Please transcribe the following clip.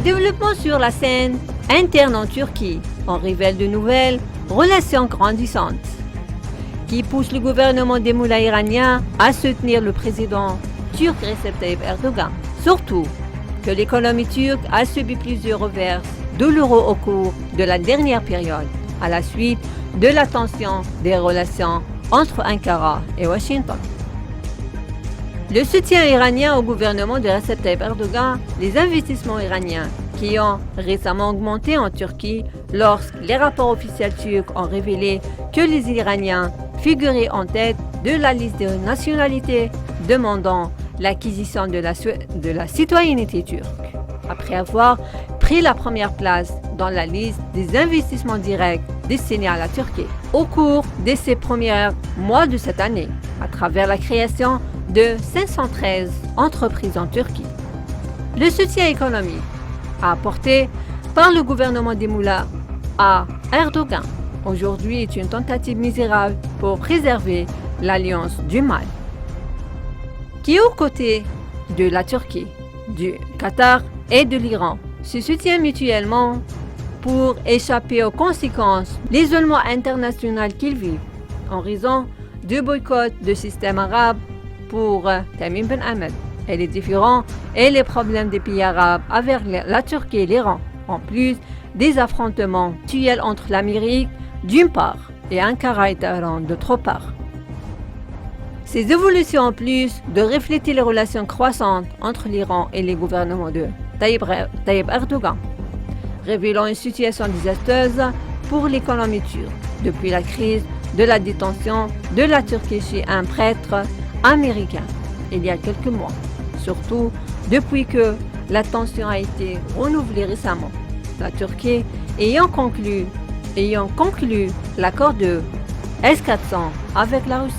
développements sur la scène interne en Turquie en révèlent de nouvelles relations grandissantes qui poussent le gouvernement des moullas iraniens à soutenir le président turc Recep Tayyip Erdogan. Surtout que l'économie turque a subi plusieurs revers douloureux au cours de la dernière période, à la suite de la tension des relations entre Ankara et Washington. Le soutien iranien au gouvernement de Recep Tayyip Erdogan, les investissements iraniens qui ont récemment augmenté en Turquie lorsque les rapports officiels turcs ont révélé que les Iraniens figuraient en tête de la liste des nationalités demandant l'acquisition de la citoyenneté turque, après avoir pris la première place dans la liste des investissements directs destinés à la Turquie au cours de ces premiers mois de cette année, à travers la création de 513 entreprises en Turquie. Le soutien économique apporté par le gouvernement des moullas à Erdogan aujourd'hui est une tentative misérable pour préserver l'alliance du mal, qui aux côtés de la Turquie, du Qatar et de l'Iran se soutiennent mutuellement pour échapper aux conséquences de l'isolement international qu'ils vivent en raison du boycott du système arabe pour Tamim Ben Hamad et les différends et les problèmes des pays arabes avec la Turquie et l'Iran, en plus des affrontements actuels entre l'Amérique d'une part et Ankara et Téhéran d'autre part. Ces évolutions, en plus de refléter les relations croissantes entre l'Iran et les gouvernements de Tayyip Erdogan, révélant une situation désastreuse pour l'économie turque depuis la crise de la détention de la Turquie chez un prêtre américain il y a quelques mois, surtout depuis que la tension a été renouvelée récemment, la Turquie ayant conclu l'accord de S-400 avec la Russie.